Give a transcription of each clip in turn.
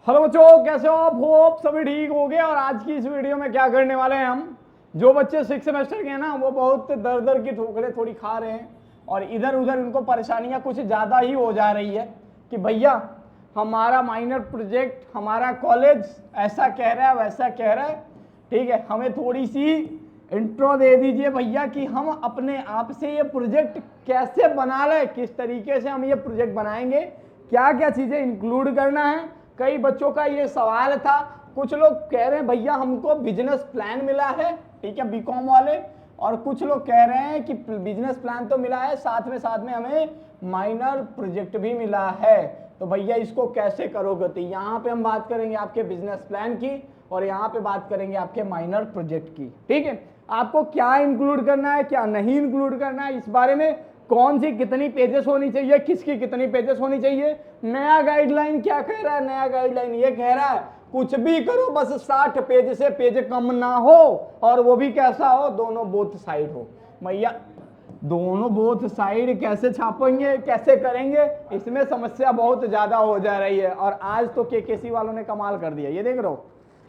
Hello बच्चों, कैसे हो आप? होप सभी ठीक हो गए। और आज की इस वीडियो में क्या करने वाले हैं हम, जो बच्चे 6 सेमेस्टर के हैं ना, वो बहुत दर दर की ठोकरें थोड़ी खा रहे हैं और इधर उधर उनको परेशानियां कुछ ज़्यादा ही हो जा रही है कि भैया हमारा माइनर प्रोजेक्ट, हमारा कॉलेज ऐसा कह रहा है वैसा कह रहा है। ठीक है, हमें थोड़ी सी इंट्रो दे दीजिए भैया कि हम अपने आप से ये प्रोजेक्ट कैसे बना लें, किस तरीके से हम ये प्रोजेक्ट बनाएंगे, क्या क्या चीज़ें इंक्लूड करना है। कई बच्चों का ये सवाल था। कुछ लोग कह रहे हैं भैया हमको बिजनेस प्लान मिला है, ठीक है, बीकॉम वाले, और कुछ लोग कह रहे हैं कि बिजनेस प्लान तो मिला है, साथ में हमें माइनर प्रोजेक्ट भी मिला है। तो भैया इसको कैसे करोगे? तो यहाँ पे हम बात करेंगे आपके बिजनेस प्लान की और यहाँ पे बात करेंगे आपके माइनर प्रोजेक्ट की। ठीक है, आपको क्या इंक्लूड करना है, क्या नहीं इंक्लूड करना है, इस बारे में कौन सी कितनी पेजेस होनी चाहिए, किसकी कितनी पेजेस होनी चाहिए। नया गाइडलाइन क्या कह रहा है? नया गाइडलाइन ये कह रहा है कुछ भी करो बस 60 पेज से पेज कम ना हो, और वो भी कैसा हो, दोनों बोथ साइड हो। भैया दोनों बोथ साइड कैसे छापेंगे, कैसे करेंगे, इसमें समस्या बहुत ज्यादा हो जा रही है। और आज तो केकेसी वालों ने कमाल कर दिया, ये देख रहे हो,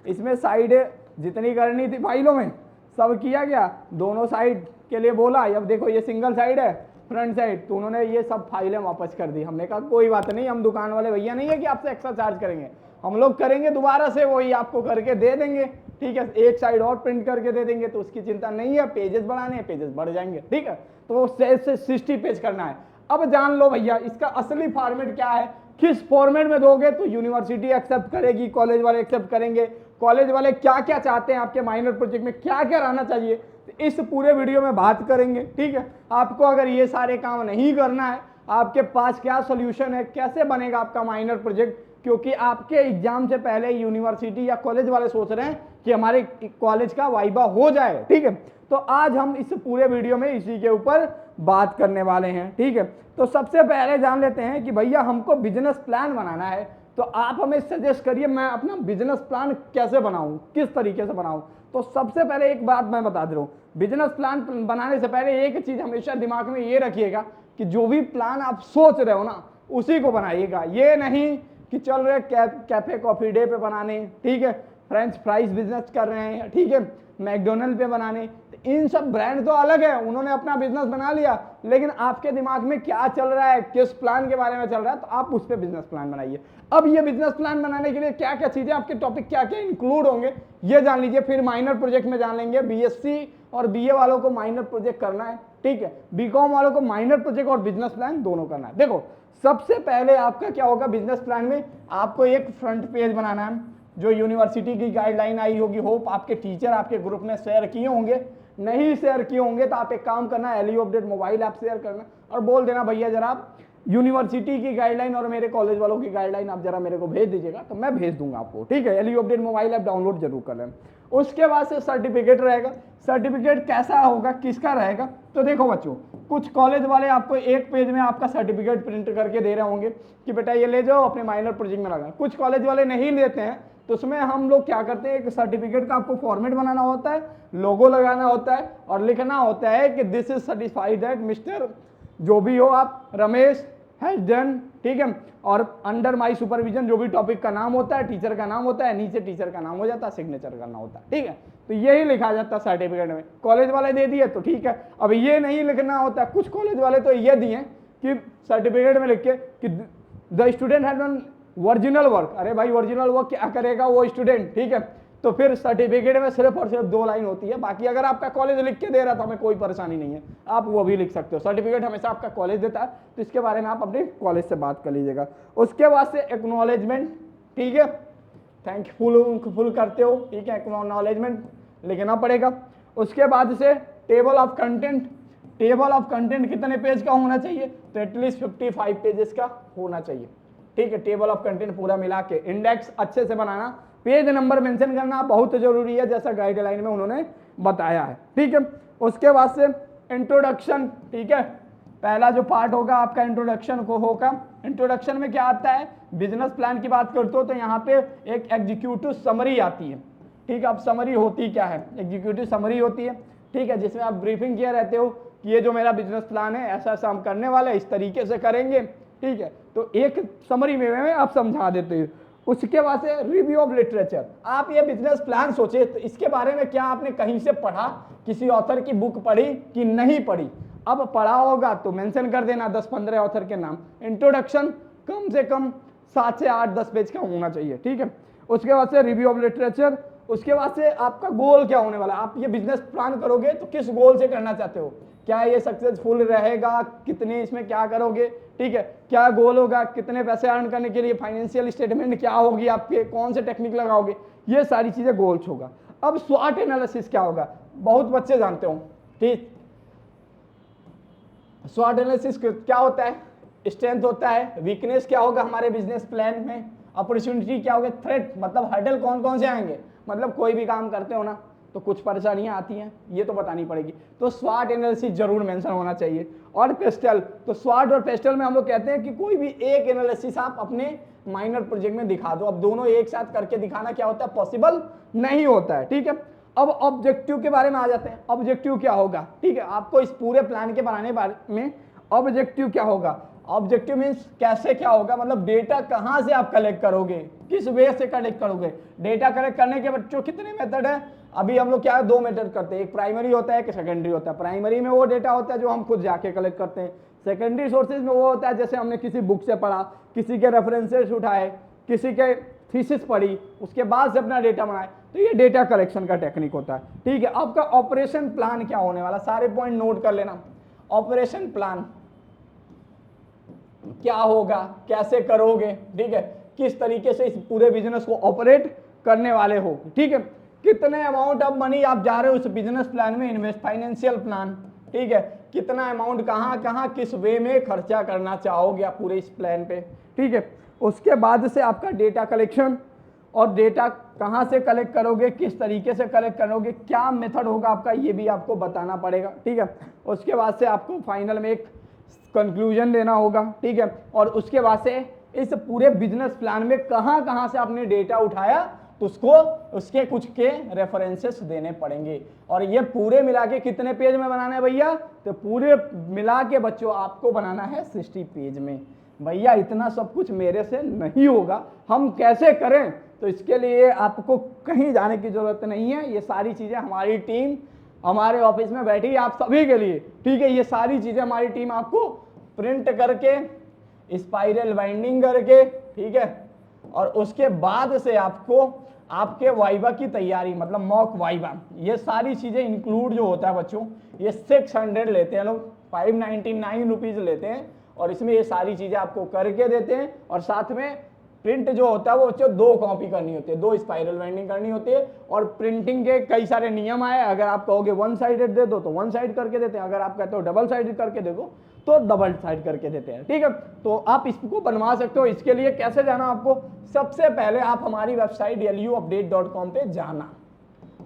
इसमें साइड जितनी करनी थी फाइलों में सब किया गया, दोनों साइड के लिए बोला। अब देखो ये सिंगल साइड है, फ्रंट साइड, तो उन्होंने ये सब फाइलें वापस कर दी। हमने कहा कोई बात नहीं, हम दुकान वाले भैया नहीं है कि आपसे एक्स्ट्रा चार्ज करेंगे, हम लोग करेंगे दोबारा से वही आपको करके दे देंगे। ठीक है, एक साइड और प्रिंट करके दे देंगे, तो उसकी चिंता नहीं है। पेजेस बढ़ाने हैं, पेजेस बढ़ जाएंगे। ठीक है, तो 60 पेज करना है। अब जान लो भैया इसका असली फॉर्मेट क्या है, किस फॉर्मेट में दोगे तो यूनिवर्सिटी एक्सेप्ट करेगी, कॉलेज वाले एक्सेप्ट करेंगे, कॉलेज वाले क्या क्या चाहते हैं आपके माइनर प्रोजेक्ट में, क्या क्या रहना चाहिए, तो इस पूरे वीडियो में बात करेंगे। ठीक है, आपको अगर ये सारे काम नहीं करना है, आपके पास क्या सोल्यूशन है, कैसे बनेगा आपका माइनर प्रोजेक्ट, क्योंकि आपके एग्जाम से पहले यूनिवर्सिटी या कॉलेज वाले सोच रहे हैं कि हमारे कॉलेज का वाइबा हो जाए। ठीक है, तो आज हम इस पूरे वीडियो में इसी के ऊपर बात करने वाले हैं। ठीक है, तो सबसे पहले जान लेते हैं कि भैया हमको बिजनेस प्लान बनाना है, तो आप हमें सजेस्ट करिए मैं अपना बिजनेस प्लान कैसे बनाऊं, किस तरीके से बनाऊं। तो सबसे पहले एक बात मैं बता दे रहा हूं, बिजनेस प्लान बनाने से पहले एक चीज हमेशा दिमाग में ये रखिएगा कि जो भी प्लान आप सोच रहे हो ना उसी को बनाइएगा। ये नहीं कि चल रहे कैफे कॉफी डे पे बनाने, ठीक है, फ्रेंच फ्राइज बिजनेस कर रहे हैं, ठीक है, मैकडोनल्ड पे बनाने, इन सब ब्रांड तो अलग है, उन्होंने अपना बिजनेस बना लिया, लेकिन आपके दिमाग में क्या चल रहा है, किस प्लान के बारे में चल रहा है, तो आप उस पर बिजनेस प्लान बनाइए। अब ये बिजनेस प्लान बनाने के लिए क्या क्या चीजें, आपके टॉपिक क्या क्या इंक्लूड होंगे ये जान लीजिए। फिर माइनर प्रोजेक्ट में जान लेंगे, बीएससी और बीए वालों को माइनर प्रोजेक्ट करना है, ठीक है, बीकॉम वालों को माइनर प्रोजेक्ट और बिजनेस प्लान दोनों करना है। देखो सबसे पहले आपका क्या होगा बिजनेस प्लान में, आपको एक फ्रंट पेज बनाना है जो यूनिवर्सिटी की गाइडलाइन आई होगी, होप आपके टीचर आपके ग्रुप में शेयर किए होंगे। नहीं शेयर किए होंगे तो आप एक काम करना, LU update mobile app share करना और बोल देना भैया जरा आप यूनिवर्सिटी की गाइडलाइन और मेरे कॉलेज वालों की गाइडलाइन आप जरा मेरे को भेज दीजिएगा, तो मैं भेज दूंगा आपको। ठीक है, LU update mobile app download जरूर कर लें। उसके बाद से सर्टिफिकेट रहेगा। सर्टिफिकेट कैसा होगा, किसका रहेगा, तो देखो बच्चों, कुछ कॉलेज वाले आपको एक पेज में आपका सर्टिफिकेट प्रिंट करके दे रहे होंगे कि बेटा ये ले जाओ अपने माइनर प्रोजेक्ट में लगा। कुछ कॉलेज वाले नहीं लेते हैं, तो उसमें हम लोग क्या करते हैं, एक सर्टिफिकेट का आपको फॉर्मेट बनाना होता है, लोगो लगाना होता है और लिखना होता है कि this is certified that mister जो भी हो आप रमेश हैज डन, ठीक है, और अंडर माय सुपरविजन जो भी टॉपिक का नाम होता है, टीचर का नाम होता है, नीचे टीचर का नाम हो जाता है, सिग्नेचर करना होता है। ठीक है, तो यही लिखा जाता है सर्टिफिकेट में। कॉलेज वाले दे दिए तो ठीक है, अब ये नहीं लिखना होता। कुछ कॉलेज वाले तो ये दिए कि सर्टिफिकेट में लिख के कि the student has done original work. अरे भाई ओरिजिनल वर्क क्या करेगा वो स्टूडेंट, ठीक है, तो फिर सर्टिफिकेट में सिर्फ और सिर्फ 2 लाइन होती है। बाकी अगर आपका कॉलेज लिख के दे रहा तो हमें कोई परेशानी नहीं है, आप वो भी लिख सकते हो। सर्टिफिकेट हमेशा आपका कॉलेज देता है, तो इसके बारे में आप अपने कॉलेज से बात कर लीजिएगा। उसके बाद से एक्नॉलेजमेंट, ठीक है, थैंकफुल करते हो, ठीक है, एक्नॉलेजमेंट लिखना पड़ेगा। उसके बाद से table of content. Table of content कितने पेज का होना चाहिए, तो एटलीस्ट 55 पेजेस का होना चाहिए। ठीक है, टेबल ऑफ कंटेंट पूरा मिला के, इंडेक्स अच्छे से बनाना, पेज नंबर मेंशन करना बहुत जरूरी है, जैसा गाइडलाइन में उन्होंने बताया है। ठीक है, उसके बाद से इंट्रोडक्शन, ठीक है, पहला जो पार्ट होगा आपका इंट्रोडक्शन को होगा। इंट्रोडक्शन में क्या आता है, बिजनेस प्लान की बात करते हो तो यहाँ पे एक एग्जीक्यूटिव समरी आती है। ठीक है, अब समरी होती क्या है, एग्जीक्यूटिव समरी होती है, ठीक है, जिसमें आप ब्रीफिंग किया रहते हो कि ये जो मेरा बिजनेस प्लान है ऐसा ऐसा हम करने वाले, इस तरीके से करेंगे। ठीक है, तो एक समरी में आप समझा देते हो। उसके बाद से रिव्यू ऑफ लिटरेचर। आप ये बिजनेस प्लान सोचे तो इसके बारे में क्या आपने कहीं से पढ़ा, किसी ऑथर की बुक पढ़ी कि नहीं पढ़ी? अब पढ़ा होगा तो मेंशन कर देना 10-15 ऑथर के नाम। इंट्रोडक्शन कम से कम 7 से 8-10 पेज का होना चाहिए, ठीक है। उसके बाद से रिव्यू ऑफ लिटरेचर। उसके बाद से आपका गोल क्या होने वाला है, आप ये बिजनेस प्लान करोगे तो किस गोल से करना चाहते हो, क्या ये सक्सेसफुल रहेगा, कितने इसमें क्या करोगे, ठीक है, क्या गोल होगा, कितने पैसे अर्न करने के लिए फाइनेंशियल स्टेटमेंट क्या होगी आपके, कौन से टेक्निक लगाओगे, ये सारी चीजें गोल्स होगा। अब स्वॉट एनालिसिस क्या होगा, बहुत बच्चे जानते हो, ठीक। स्वॉट एनालिसिस क्या होता है, स्ट्रेंथ होता है, वीकनेस क्या होगा हमारे बिजनेस प्लान में, अपॉर्चुनिटी क्या होगा, थ्रेट मतलब हर्डल कौन कौन से आएंगे, मतलब कोई भी काम करते हो ना तो कुछ परेशानियां आती हैं, ये तो बतानी पड़ेगी, तो स्वॉट एनालिसिस जरूर मेंशन होना चाहिए। और पेस्टल, तो स्वॉट और पेस्टल में हम लोग कहते हैं कि कोई भी एक एनालिसिस आप अपने माइनर प्रोजेक्ट में दिखा दो। अब दोनों एक साथ करके दिखाना क्या होता है, पॉसिबल नहीं होता है, ठीक है। अब ऑब्जेक्टिव के बारे में आ जाते हैं। ऑब्जेक्टिव क्या होगा, ठीक है, आपको इस पूरे प्लान के बनाने बारे में ऑब्जेक्टिव क्या होगा, ऑब्जेक्टिव मीन्स कैसे क्या होगा, मतलब डेटा कहां से आप कलेक्ट करोगे, किस वे से कलेक्ट करोगे। डेटा कलेक्ट करने के बच्चों कितने मेथड है, अभी हम लोग क्या है 2 मेथड करते हैं, एक प्राइमरी होता है, एक सेकेंडरी होता है। प्राइमरी में वो डेटा होता है जो हम खुद जाके कलेक्ट करते हैं, सेकेंडरी सोर्सेज में वो होता है जैसे हमने किसी बुक से पढ़ा, किसी के रेफरेंसेस उठाए, किसी के थीसिस पढ़ी, उसके बाद से अपना डेटा बनाए, तो ये डेटा कलेक्शन का टेक्निक होता है, ठीक है। आपका ऑपरेशन प्लान क्या होने वाला, सारे पॉइंट नोट कर लेना। ऑपरेशन प्लान क्या होगा, कैसे करोगे, ठीक है, किस तरीके से इस पूरे बिजनेस को ऑपरेट करने वाले हो, ठीक है, कितने अमाउंट ऑफ मनी आप जा रहे हो उस बिजनेस प्लान में इन्वेस्ट, फाइनेंशियल प्लान, ठीक है, कितना अमाउंट कहाँ कहाँ किस वे में खर्चा करना चाहोगे आप पूरे इस प्लान पे, ठीक है। उसके बाद से आपका डेटा कलेक्शन, और डेटा कहाँ से कलेक्ट करोगे, किस तरीके से कलेक्ट करोगे, क्या मेथड होगा आपका, ये भी आपको बताना पड़ेगा, ठीक है। उसके बाद से आपको फाइनल में एक कंक्लूजन देना होगा, ठीक है। और उसके बाद से इस पूरे बिजनेस प्लान में कहां कहां से आपने डेटा उठाया तो उसको उसके कुछ के रेफरेंसेस देने पड़ेंगे। और ये पूरे मिला के कितने पेज में बनाना है भैया, तो पूरे मिला के बच्चों आपको बनाना है 60 पेज में। भैया इतना सब कुछ मेरे से नहीं होगा, हम कैसे करें, तो इसके लिए आपको कहीं जाने की जरूरत नहीं है, ये सारी चीजें हमारी टीम हमारे ऑफिस में बैठी है आप सभी के लिए, ठीक है। ये सारी चीजें हमारी टीम आपको प्रिंट करके स्पाइरल बाइंडिंग करके, ठीक है, और उसके बाद से आपको आपके वाइवा की तैयारी मतलब मॉक वाइवा, ये सारी चीजें इंक्लूड जो होता है बच्चों, ये 600 लेते हैं लोग, 599 रुपीज लेते हैं, और इसमें ये सारी चीजें आपको करके देते हैं। और साथ में प्रिंट जो होता है वो बच्चों 2 कॉपी करनी होती है, 2 स्पाइरल बाइंडिंग करनी होती है। और प्रिंटिंग के कई सारे नियम आए, अगर आप कहोगे 1 साइडेड दे दो तो 1 साइड करके देते हैं, अगर आप कहते हो डबल साइडेड करके दे दो तो डबल साइड करके देते हैं, ठीक है। तो आप इसको बनवा सकते हो। इसके लिए कैसे जाना आपको, सबसे पहले आप हमारी वेबसाइट luupdate.com पे जाना,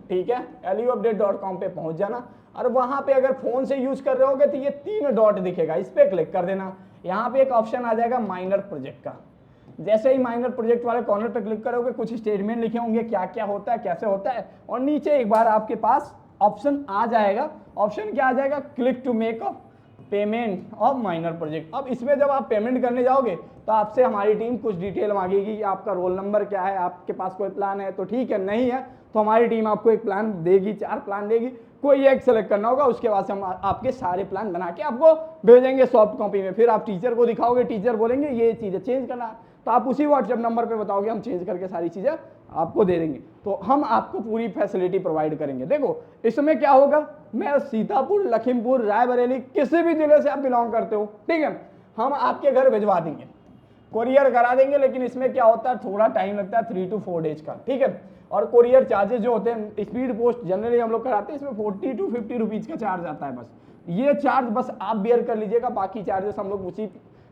ठीक है, luupdate.com पे पहुंच जाना, और वहां पे अगर फोन से यूज कर रहे होगे तो ये 3 डॉट दिखेगा, इस पे क्लिक कर देना। यहाँ पे एक ऑप्शन आ जाएगा माइनर प्रोजेक्ट का, जैसे ही माइनर प्रोजेक्ट वाले कॉर्नर पे क्लिक करोगे कुछ स्टेटमेंट लिखे होंगे क्या क्या होता है कैसे होता है, और नीचे एक बार आपके पास ऑप्शन आ जाएगा। ऑप्शन क्या आ जाएगा, click to make a payment of minor project. अब इसमें जब आप पेमेंट करने जाओगे तो आपसे हमारी टीम कुछ डिटेल मांगेगी कि आपका रोल नंबर क्या है, आपके पास कोई प्लान है तो ठीक है, नहीं है तो हमारी टीम आपको एक प्लान देगी, 4 प्लान देगी, कोई एक सेलेक्ट करना होगा, उसके बाद से हम आपके सारे प्लान बना के आपको भेजेंगे सॉफ्ट कॉपी में। फिर आप टीचर को दिखाओगे, टीचर बोलेंगे ये चीज़ें चेंज करना है, तो आप उसी व्हाट्सएप नंबर पे बताओगे, हम चेंज करके सारी चीज़ें आपको दे देंगे। तो हम आपको पूरी फैसिलिटी प्रोवाइड करेंगे। देखो इसमें क्या होगा, मैं सीतापुर, लखीमपुर, रायबरेली, किसी भी जिले से आप बिलोंग करते हो, ठीक है, हम आपके घर भिजवा देंगे, कोरियर करा देंगे। लेकिन इसमें क्या होता है, थोड़ा टाइम लगता है, 3 to 4 डेज का, ठीक है। और कोरियर चार्जेस जो होते हैं, स्पीड पोस्ट जनरली हम लोग कराते हैं, इसमें 40 to 50 रुपीज़ का चार्ज आता है, बस ये चार्ज बस आप बेयर कर लीजिएगा, बाकी चार्जेस हम लोग उसी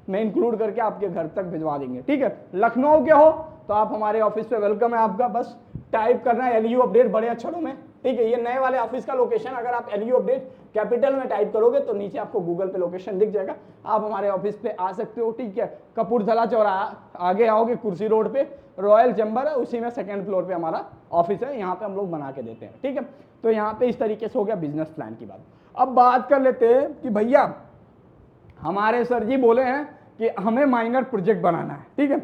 में इंक्लूड करके आपके घर तक भिजवा देंगे, ठीक है। लखनऊ के हो तो आप हमारे ऑफिस पे वेलकम है आपका, बस टाइप करना है LU अपडेट बड़े अक्षरों में, ठीक है। ये नए वाले ऑफिस का लोकेशन, अगर आप LU अपडेट कैपिटल में टाइप करोगे तो नीचे आपको गूगल पे लोकेशन दिख जाएगा, आप हमारे ऑफिस पे आ सकते हो, ठीक है। कपूरथला चौराहा आगे आओगे, कुर्सी रोड पे रॉयल चैम्बर है, उसी में 2nd फ्लोर पे हमारा ऑफिस है, यहाँ पे हम लोग बना के देते हैं, ठीक है। तो यहाँ पे इस तरीके से हो गया बिजनेस प्लान की बात। अब बात कर लेते हैं कि भैया हमारे सर जी बोले हैं कि हमें माइनर प्रोजेक्ट बनाना है, ठीक है।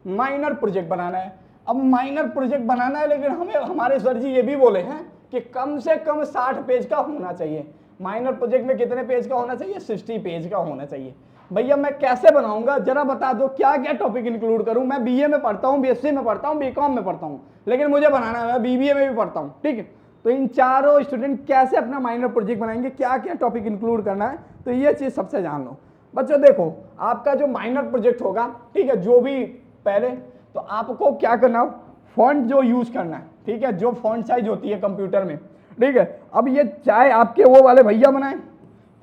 माइनर प्रोजेक्ट बनाना है। अब माइनर प्रोजेक्ट बनाना है, लेकिन हमें हमारे सर जी ये भी बोले हैं कि कम से कम 60 पेज का होना चाहिए। माइनर प्रोजेक्ट में कितने पेज का होना चाहिए? 60 पेज का होना चाहिए। भैया मैं कैसे बनाऊंगा जरा बता दो, क्या क्या टॉपिक इंक्लूड करूं? मैं बीए में पढ़ता हूं, बीएससी में पढ़ता हूं, बीकॉम में पढ़ता हूं, लेकिन मुझे बनाना है, मैं बीबीए में भी पढ़ता हूं, ठीक है। तो इन चारों स्टूडेंट कैसे अपना माइनर प्रोजेक्ट बनाएंगे, क्या क्या टॉपिक इंक्लूड करना है, तो ये चीज सबसे जान लो बच्चों। देखो आपका जो माइनर प्रोजेक्ट होगा, ठीक है, जो भी पहले तो आपको क्या करना हो, फॉन्ट जो यूज करना है, ठीक है, जो फॉन्ट साइज होती है कंप्यूटर में, ठीक है। अब ये चाहे आपके वो वाले भैया बनाए,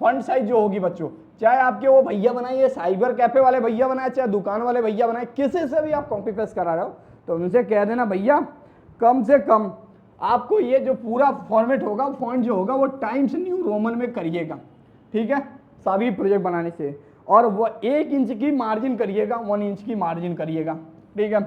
फॉन्ट साइज जो होगी बच्चों, चाहे आपके वो भैया बनाए, साइबर कैफे वाले भैया बनाए, चाहे दुकान वाले भैया बनाए, किसी से भी आप कॉपी पेस्ट करा रहे हो तो उनसे कह देना भैया कम से कम आपको ये जो पूरा फॉर्मेट होगा, फॉन्ट जो होगा वो टाइम्स न्यू रोमन में करिएगा, ठीक है, सभी प्रोजेक्ट बनाने से। और वो 1 इंच की मार्जिन करिएगा, 1 इंच की मार्जिन करिएगा, ठीक है।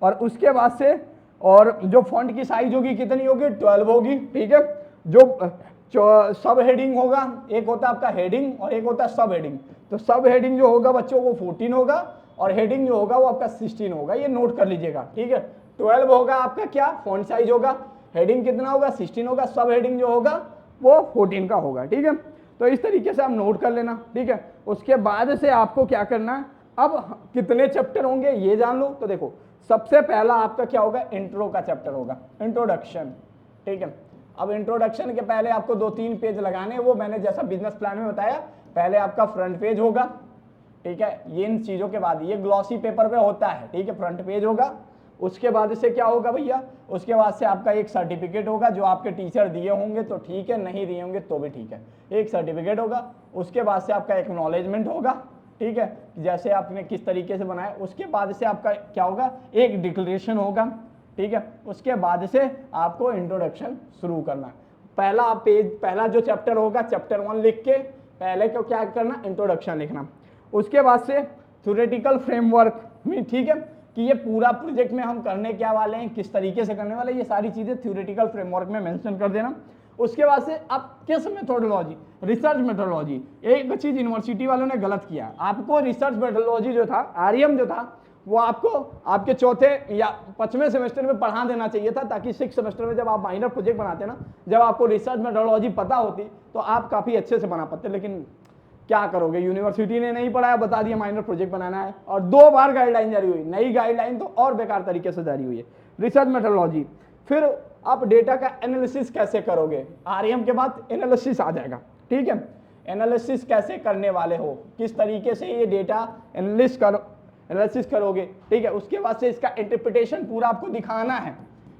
और उसके बाद से और जो फॉन्ट की साइज होगी कितनी होगी? 12 होगी, ठीक है। जो सब हेडिंग होगा, एक होता है आपका हेडिंग और एक होता है सब हेडिंग। तो सब हेडिंग जो होगा बच्चों वो 14 होगा और हेडिंग जो होगा वो आपका 16 होगा, ये नोट कर लीजिएगा, ठीक है। 12 होगा आपका क्या फॉन्ट साइज होगा, हेडिंग कितना होगा? 16 होगा, सब हेडिंग जो होगा वो 14 का होगा, ठीक है। तो इस तरीके से आप नोट कर लेना, ठीक है। उसके बाद से आपको क्या करना है, अब कितने चैप्टर होंगे ये जान लो। तो देखो सबसे पहला आपका क्या होगा? इंट्रो का चैप्टर होगा, इंट्रोडक्शन, ठीक है। अब इंट्रोडक्शन के पहले आपको 2-3 पेज लगाने, वो मैंने जैसा बिजनेस प्लान में बताया, पहले आपका फ्रंट पेज होगा, ठीक है। ये इन चीजों के बाद ये ग्लॉसी पेपर पे होता है, ठीक है, फ्रंट पेज होगा। उसके बाद से क्या होगा भैया? उसके बाद से आपका एक सर्टिफिकेट होगा, जो आपके टीचर दिए होंगे तो ठीक है, नहीं दिए होंगे तो भी ठीक है, एक सर्टिफिकेट होगा। उसके बाद से आपका एक्नॉलेजमेंट होगा, ठीक है, जैसे आपने किस तरीके से बनाया। उसके बाद से आपका क्या होगा? एक डिक्लेरेशन होगा, ठीक है। उसके बाद से आपको इंट्रोडक्शन शुरू करना है। पहला पेज, पहला जो चैप्टर होगा, चैप्टर 1 लिख के पहले को क्या करना? इंट्रोडक्शन लिखना। उसके बाद से थ्योरेटिकल फ्रेमवर्क में, ठीक है, कि ये पूरा प्रोजेक्ट में हम करने क्या वाले हैं, किस तरीके से करने वाले हैं, ये सारी चीजें थ्योरेटिकल फ्रेमवर्क में मेंशन कर देना। उसके बाद से अब किस मेथोडोलॉजी? Research methodology. एक चीज यूनिवर्सिटी वालों ने गलत किया, आपको रिसर्च मेथोडोलॉजी जो था, आरईएम जो था, वो आपको आपके चौथे या 5वें सेमेस्टर में पढ़ा देना चाहिए था, ताकि 6 सेमेस्टर में जब आप माइनर प्रोजेक्ट बनाते ना, जब आपको रिसर्च मेथोडोलॉजी पता होती तो आप काफी अच्छे से बना पाते। लेकिन क्या करोगे, यूनिवर्सिटी ने नहीं पढ़ाया, बता दिया माइनर प्रोजेक्ट बनाना है, और 2 बार गाइडलाइन जारी हुई, नई गाइडलाइन तो और बेकार तरीके से जारी हुई है। रिसर्च मेथोडोलॉजी, फिर आप डेटा का एनालिसिस कैसे करोगे, आरईएम के बाद एनालिसिस आ जाएगा, ठीक है। एनालिसिस कैसे करने वाले हो, किस तरीके से ये डेटा एनालिसिस करोगे, ठीक है। उसके बाद से इसका इंटरप्रिटेशन पूरा आपको दिखाना है,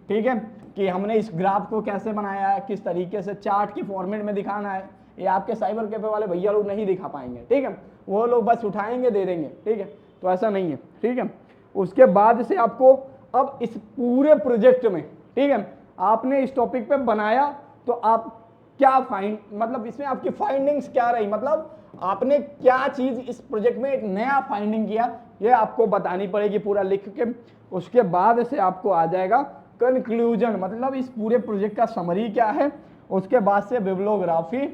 ठीक है, कि हमने इस ग्राफ को कैसे बनाया है, किस तरीके से चार्ट की फॉर्मेट में दिखाना है। ये आपके साइबर कैफे वाले भैया लोग नहीं दिखा पाएंगे, ठीक है, वो लोग बस उठाएंगे दे देंगे, ठीक है। तो ऐसा नहीं है, ठीक है। उसके बाद से आपको अब इस पूरे प्रोजेक्ट में, ठीक है, आपने इस टॉपिक पे बनाया तो आप क्या मतलब इसमें आपकी फाइंडिंग्स क्या रही, मतलब आपने क्या चीज इस प्रोजेक्ट में एक नया फाइंडिंग किया, ये आपको बतानी पड़ेगी पूरा लिख के। उसके बाद से आपको आ जाएगा कंक्लूजन, मतलब इस पूरे प्रोजेक्ट का समरी क्या है। उसके बाद से बिब्लियोग्राफी,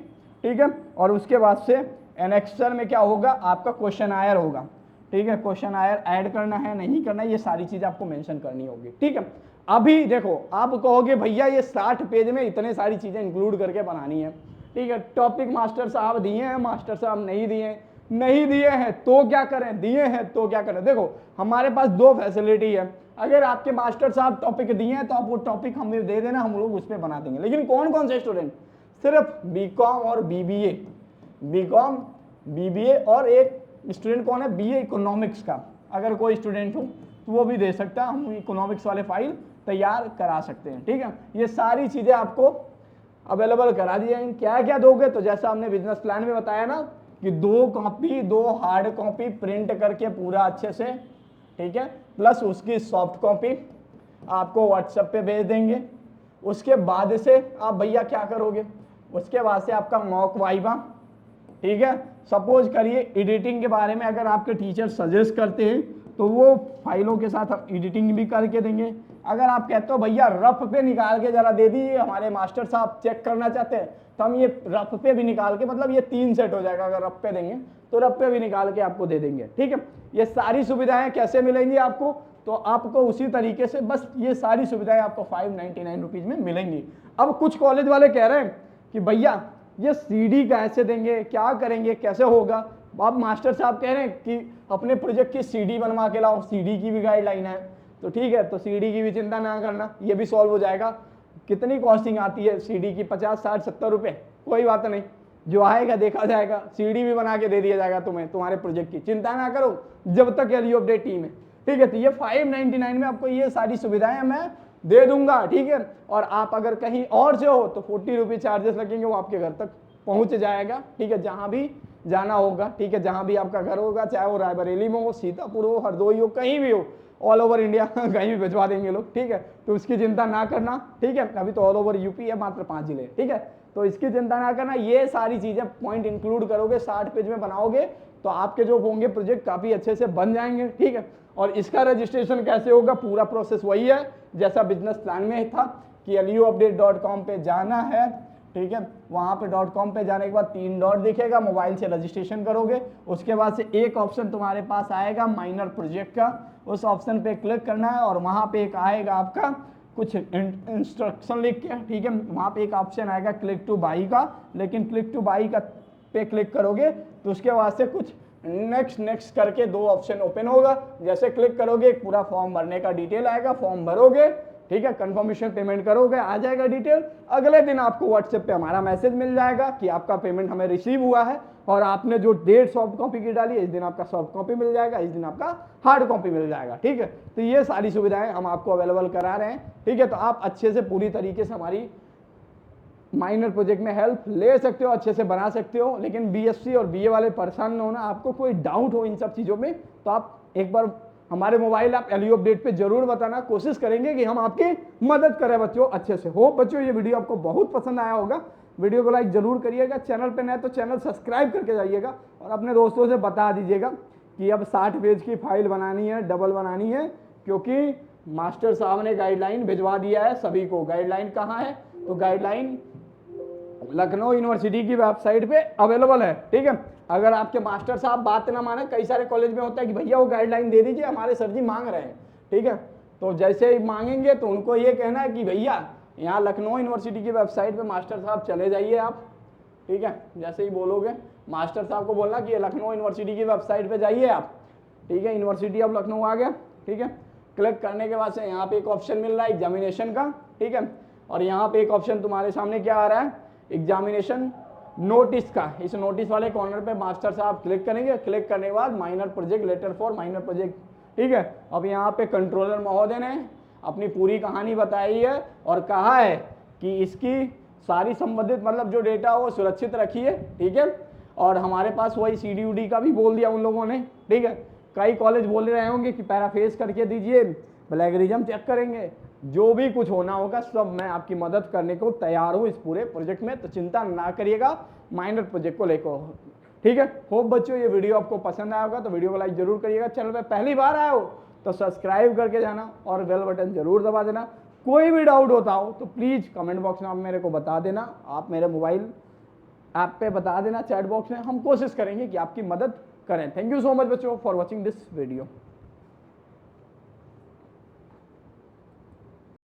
ठीक है, और उसके बाद से एनेक्सर में क्या होगा? आपका क्वेश्चन आयर होगा, ठीक है, क्वेश्चन आयर ऐड करना है नहीं करना है, ये सारी चीज आपको मेंशन करनी होगी, ठीक है। अभी देखो आप कहोगे भैया ये 60 पेज में इतने सारी चीजें इंक्लूड करके बनानी है, ठीक है, टॉपिक मास्टर साहब दिए हैं, मास्टर साहब नहीं दिए हैं तो क्या करें, दिए हैं तो क्या करें। देखो हमारे पास 2 फैसिलिटी है, अगर आपके मास्टर साहब टॉपिक दिए हैं तो आप वो टॉपिक हमें दे देना, हम लोग उस पर बना देंगे। लेकिन कौन कौन से स्टूडेंट? सिर्फ बीकॉम और बीबीए, बीकॉम बीबीए, और एक स्टूडेंट कौन है? बीए इकोनॉमिक्स का। अगर कोई स्टूडेंट हो तो वो भी दे सकता है, हम इकोनॉमिक्स वाले फाइल तैयार करा सकते हैं, ठीक है। ये सारी चीजें आपको अवेलेबल करा दी जाएंगी। क्या क्या दोगे? तो जैसा हमने बिजनेस प्लान में बताया ना कि 2 कॉपी, 2 हार्ड कॉपी प्रिंट करके पूरा अच्छे से, ठीक है, प्लस उसकी सॉफ्ट कॉपी आपको व्हाट्सएप पे भेज देंगे। उसके बाद से आप भैया क्या करोगे? उसके बाद से आपका मॉक वाइवा, ठीक है। सपोज करिए एडिटिंग के बारे में अगर आपके टीचर सजेस्ट करते हैं तो वो फाइलों के साथ हम एडिटिंग भी करके देंगे। अगर आप कहते हो भैया रफ पे निकाल के जरा दे दीजिए, हमारे मास्टर साहब चेक करना चाहते हैं, तो हम ये रफ पे भी निकाल के, मतलब ये 3 सेट हो जाएगा, अगर रफ पे देंगे तो रफ पे भी निकाल के आपको दे देंगे, ठीक है। ये सारी सुविधाएं कैसे मिलेंगी आपको? तो आपको उसी तरीके से बस ये सारी सुविधाएं आपको 599 रुपीज़ में मिलेंगी। अब कुछ कॉलेज वाले कह रहे हैं कि भैया ये सीडी कैसे देंगे, क्या करेंगे, कैसे होगा। अब मास्टर साहब कह रहे हैं कि अपने प्रोजेक्ट की सीडी बनवा के लाओ, सीडी की भी गाइडलाइन है, तो ठीक है, तो सीडी की भी चिंता ना करना, ये भी सॉल्व हो जाएगा। कितनी कॉस्टिंग आती है सीडी की? 50, 60, 70 रुपये, कोई बात नहीं, जो आएगा देखा जाएगा, सीडी भी बना के दे दिया जाएगा तुम्हें, तुम्हारे प्रोजेक्ट की चिंता ना करो जब तक एलयू अपडेट टीम है, ठीक है। तो ये 599 में आपको ये सारी सुविधाएं मैं दे दूंगा, ठीक है। और आप अगर कहीं और से हो तो 40 रुपये चार्जेस लगेंगे, वो आपके घर तक पहुंच जाएगा, ठीक है, जहां भी जाना होगा, ठीक है, जहां भी आपका घर होगा, चाहे वो रायबरेली में हो, सीतापुर हो, हरदोई हो, कहीं भी हो, ऑल ओवर इंडिया कहीं भी भिजवा देंगे लोग, ठीक है। तो उसकी चिंता ना करना, ठीक है। अभी तो ऑल ओवर यूपी है, मात्र 5 जिले, ठीक है, तो इसकी चिंता ना करना। ये सारी चीजें पॉइंट इंक्लूड करोगे, 60 पेज में बनाओगे तो आपके जो होंगे प्रोजेक्ट काफी अच्छे से बन जाएंगे, ठीक है। और इसका रजिस्ट्रेशन कैसे होगा? पूरा प्रोसेस वही है जैसा बिजनेस प्लान में था कि luupdate.com पे जाना है, ठीक है। वहां पे .com पे जाने के बाद 3 डॉट दिखेगा, मोबाइल से रजिस्ट्रेशन करोगे, उसके बाद से एक ऑप्शन तुम्हारे पास आएगा माइनर प्रोजेक्ट का, उस ऑप्शन पे क्लिक करना है और वहां पे एक आएगा आपका कुछ इंस्ट्रक्शन लिख के, ठीक है। वहां पे एक ऑप्शन आएगा क्लिक टू बाई का, लेकिन क्लिक टू बाई का पे क्लिक करोगे तो उसके बाद से कुछ नेक्स्ट करके 2 ऑप्शन ओपन होगा। जैसे क्लिक करोगे एक पूरा फॉर्म भरने का डिटेल आएगा, फॉर्म भरोगे, ठीक है, कंफर्मेशन पेमेंट करोगे, आ जाएगा डिटेल। अगले दिन आपको व्हाट्सएप पे हमारा मैसेज मिल जाएगा कि आपका पेमेंट हमें रिसीव हुआ है और आपने जो डेट सॉफ्ट कॉपी की डाली, इस दिन आपका सॉफ्ट कॉपी मिल जाएगा, इस दिन आपका हार्ड कॉपी मिल जाएगा, ठीक है। तो ये सारी सुविधाएं हम आपको अवेलेबल करा रहे हैं, ठीक है। तो आप अच्छे से पूरी तरीके से हमारी माइनर प्रोजेक्ट में हेल्प ले सकते हो, अच्छे से बना सकते हो। लेकिन बीएससी और बीए वाले परेशान हो ना, आपको कोई डाउट हो इन सब चीज़ों में तो आप एक बार हमारे मोबाइल ऐप एलयू अपडेट पे जरूर बताना, कोशिश करेंगे कि हम आपकी मदद करें बच्चों अच्छे से। हो बच्चों ये वीडियो आपको बहुत पसंद आया होगा, वीडियो को लाइक जरूर करिएगा, चैनल पे नए तो चैनल सब्सक्राइब करके जाइएगा और अपने दोस्तों से बता दीजिएगा कि अब 60 पेज की फाइल बनानी है, डबल बनानी है, क्योंकि मास्टर साहब ने गाइडलाइन भिजवा दिया है सभी को। गाइडलाइन कहाँ है? तो गाइडलाइन लखनऊ यूनिवर्सिटी की वेबसाइट पे अवेलेबल है, ठीक है। अगर आपके मास्टर साहब बात ना माने, कई सारे कॉलेज में होता है कि भैया वो गाइडलाइन दे दीजिए, हमारे सर जी मांग रहे हैं, ठीक है। तो जैसे ही मांगेंगे तो उनको ये कहना है कि भैया यहाँ लखनऊ यूनिवर्सिटी की वेबसाइट पे मास्टर साहब चले जाइए आप, ठीक है। जैसे ही बोलोगे मास्टर साहब को बोलना कि ये लखनऊ यूनिवर्सिटी की वेबसाइट पे जाइए आप, ठीक है। यूनिवर्सिटी ऑफ लखनऊ आ गया, ठीक है। क्लिक करने के बाद से यहाँ पे एक ऑप्शन मिल रहा है एग्जामिनेशन का, ठीक है। और यहाँ पे एक ऑप्शन तुम्हारे सामने क्या आ रहा है? एग्जामिनेशन नोटिस का। इस नोटिस वाले कॉर्नर पे मास्टर साहब क्लिक करेंगे, क्लिक करने के बाद minor project, letter for minor project, ठीक है। अब यहाँ पे कंट्रोलर महोदय ने अपनी पूरी कहानी बताई है और कहा है कि इसकी सारी संबंधित मतलब जो डेटा हो सुरक्षित रखिए, ठीक है। और हमारे पास वही CDUD का भी बोल दिया उन लोगों ने, ठीक है। कई कॉलेज बोल रहे होंगे कि पैराफ्रेज करके दीजिए, प्लेगरिज्म चेक करेंगे, जो भी कुछ होना होगा सब मैं आपकी मदद करने को तैयार हूँ इस पूरे प्रोजेक्ट में, तो चिंता ना करिएगा माइनर प्रोजेक्ट को लेकर, ठीक है। होप बच्चों ये वीडियो आपको पसंद आया होगा तो वीडियो को लाइक जरूर करिएगा। चैनल पे पहली बार आए हो तो सब्सक्राइब करके जाना और बेल बटन जरूर दबा देना। कोई भी डाउट होता हो तो प्लीज़ कमेंट बॉक्स में आप मेरे को बता देना, आप मेरे मोबाइल ऐप पे बता देना, चैट बॉक्स में, हम कोशिश करेंगे कि आपकी मदद करें। थैंक यू सो मच बच्चों फॉर वॉचिंग दिस वीडियो।